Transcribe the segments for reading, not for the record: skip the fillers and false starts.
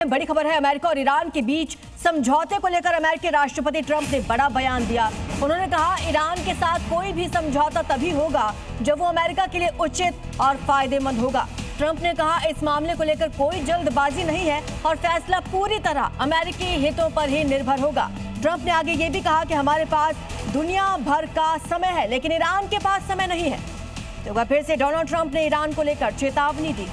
बड़ी खबर है, अमेरिका और ईरान के बीच समझौते को लेकर अमेरिकी राष्ट्रपति ट्रंप ने बड़ा बयान दिया। उन्होंने कहा, ईरान के साथ कोई भी समझौता तभी होगा जब वो अमेरिका के लिए उचित और फायदेमंद होगा। ट्रंप ने कहा, इस मामले को लेकर कोई जल्दबाजी नहीं है और फैसला पूरी तरह अमेरिकी हितों पर ही निर्भर होगा। ट्रंप ने आगे ये भी कहा कि हमारे पास दुनिया भर का समय है, लेकिन ईरान के पास समय नहीं है। तो फिर से डोनाल्ड ट्रंप ने ईरान को लेकर चेतावनी दी।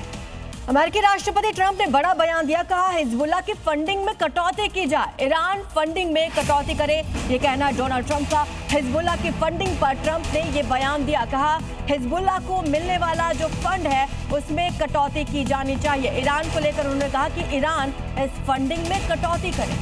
अमेरिकी राष्ट्रपति ट्रंप ने बड़ा बयान दिया, कहा हिजबुल्लाह की फंडिंग में कटौती की जाए, ईरान फंडिंग में कटौती करे, ये कहना डोनाल्ड ट्रंप का। हिजबुल्लाह की फंडिंग पर ट्रंप ने ये बयान दिया, कहा हिजबुल्लाह को मिलने वाला जो फंड है उसमें कटौती की जानी चाहिए। ईरान को लेकर उन्होंने कहा कि ईरान इस फंडिंग में कटौती करे।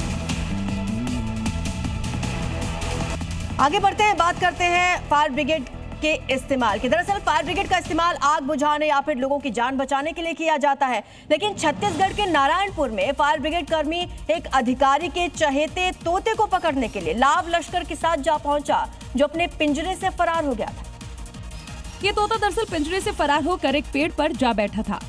आगे बढ़ते हैं, बात करते हैं फायर ब्रिगेड के इस्तेमाल की। दरअसल फायर ब्रिगेड का इस्तेमाल आग बुझाने या फिर लोगों की जान बचाने के लिए किया जाता है, लेकिन छत्तीसगढ़ के नारायणपुर में फायर ब्रिगेड कर्मी एक अधिकारी के चहेते तोते को पकड़ने के लिए लाव लश्कर के साथ जा पहुंचा, जो अपने पिंजरे से फरार हो गया था। ये तोता दरअसल पिंजरे से फरार होकर एक पेड़ पर जा बैठा था।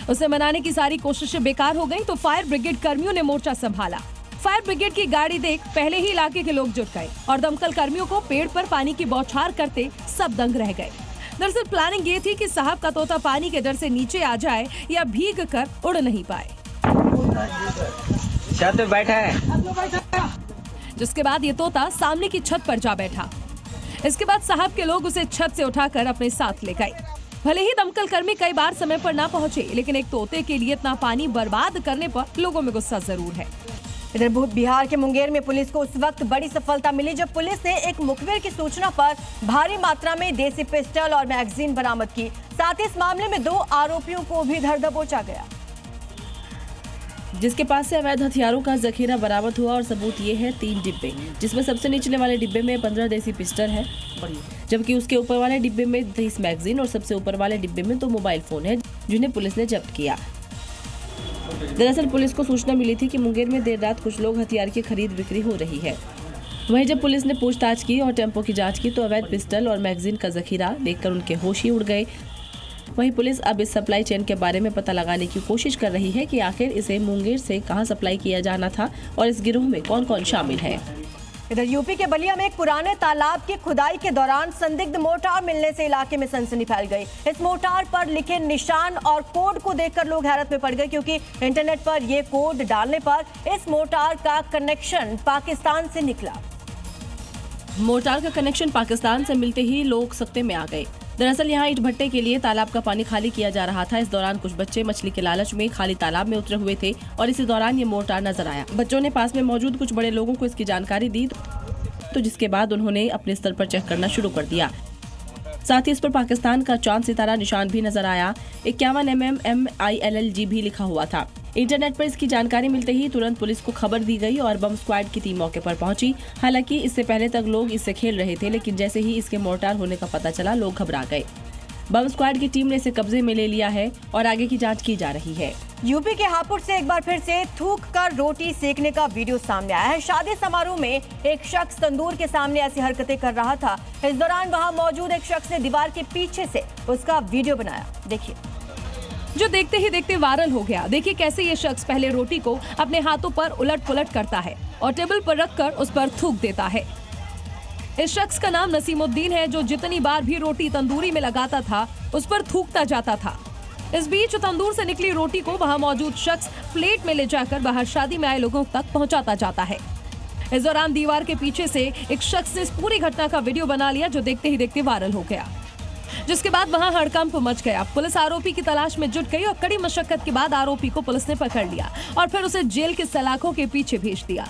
उसे मनाने की सारी कोशिशें बेकार हो गई तो फायर ब्रिगेड कर्मियों ने मोर्चा संभाला। फायर ब्रिगेड की गाड़ी देख पहले ही इलाके के लोग जुट गए और दमकल कर्मियों को पेड़ पर पानी की बौछार करते सब दंग रह गए। दरअसल प्लानिंग ये थी कि साहब का तोता पानी के डर से नीचे आ जाए या भीग कर उड़ नहीं पाए। छत पे बैठा है। जिसके बाद ये तोता सामने की छत पर जा बैठा। इसके बाद साहब के लोग उसे छत से उठाकर अपने साथ ले गए। भले ही दमकल कर्मी कई बार समय पर ना पहुंचे, लेकिन एक तोते के लिए इतना पानी बर्बाद करने पर लोगों में गुस्सा जरूर है। इधर बिहार के मुंगेर में पुलिस को उस वक्त बड़ी सफलता मिली जब पुलिस ने एक मुखबिर की सूचना पर भारी मात्रा में देसी पिस्टल और मैगजीन बरामद की। साथ ही इस मामले में 2 आरोपियों को भी धर दबोचा गया, जिसके पास से अवैध हथियारों का जखीरा बरामद हुआ। और सबूत ये है 3 डिब्बे, जिसमें सबसे निचले वाले डिब्बे में 15 देसी पिस्टल है, जबकि उसके ऊपर वाले डिब्बे में 30 मैगजीन और सबसे ऊपर वाले डिब्बे में 2 मोबाइल फोन है, जिन्हें पुलिस ने जब्त किया। दरअसल पुलिस को सूचना मिली थी कि मुंगेर में देर रात कुछ लोग हथियार की खरीद बिक्री हो रही है। वहीं जब पुलिस ने पूछताछ की और टेम्पो की जांच की तो अवैध पिस्टल और मैगजीन का जखीरा देखकर उनके होश ही उड़ गए। वहीं पुलिस अब इस सप्लाई चेन के बारे में पता लगाने की कोशिश कर रही है कि आखिर इसे मुंगेर से कहां सप्लाई किया जाना था और इस गिरोह में कौन कौन शामिल है। इधर यूपी के बलिया में एक पुराने तालाब की खुदाई के दौरान संदिग्ध मोर्टार मिलने से इलाके में सनसनी फैल गई। इस मोर्टार पर लिखे निशान और कोड को देखकर लोग हैरत में पड़ गए, क्योंकि इंटरनेट पर ये कोड डालने पर इस मोर्टार का कनेक्शन पाकिस्तान से निकला। मोर्टार का कनेक्शन पाकिस्तान से मिलते ही लोग सकते में आ गए। दरअसल यहाँ ईंट भट्टे के लिए तालाब का पानी खाली किया जा रहा था। इस दौरान कुछ बच्चे मछली के लालच में खाली तालाब में उतरे हुए थे और इसी दौरान ये मोर्टार नजर आया। बच्चों ने पास में मौजूद कुछ बड़े लोगों को इसकी जानकारी दी, तो जिसके बाद उन्होंने अपने स्तर पर चेक करना शुरू कर दिया। साथ ही इस पर पाकिस्तान का चांद सितारा निशान भी नजर आया। 51 mm MILLG भी लिखा हुआ था। इंटरनेट पर इसकी जानकारी मिलते ही तुरंत पुलिस को खबर दी गई और बम स्क्वाड की टीम मौके पर पहुंची। हालांकि इससे पहले तक लोग इससे खेल रहे थे, लेकिन जैसे ही इसके मोर्टार होने का पता चला लोग घबरा गए। बम स्क्वाड की टीम ने इसे कब्जे में ले लिया है और आगे की जांच की जा रही है। यूपी के हापुड़ से एक बार फिर से थूक कर रोटी सेकने का वीडियो सामने आया है। शादी समारोह में एक शख्स तंदूर के सामने ऐसी हरकतें कर रहा था। इस दौरान वहां मौजूद एक शख्स ने दीवार के पीछे से उसका वीडियो बनाया। देखिए, जो देखते ही देखते वायरल हो गया। देखिए कैसे ये शख्स पहले रोटी को अपने हाथों पर उलट पुलट करता है और टेबल पर रखकर उस पर थूक देता है। इस शख्स का नाम नसीमुद्दीन है, जो जितनी बार भी रोटी तंदूरी में लगाता था उस पर थूकता जाता था। इस बीच तंदूर से निकली रोटी को वहां मौजूद शख्स प्लेट में ले जाकर बाहर शादी में आए लोगों तक पहुंचाता जाता है। इस दौरान दीवार के पीछे से एक शख्स ने इस पूरी घटना का वीडियो बना लिया, जो देखते ही देखते वायरल हो गया। जिसके बाद वहां हड़कंप मच गया। पुलिस आरोपी की तलाश में जुट गई और कड़ी मशक्कत के बाद आरोपी को पुलिस ने पकड़ लिया और फिर उसे जेल के सलाखों के पीछे भेज दिया।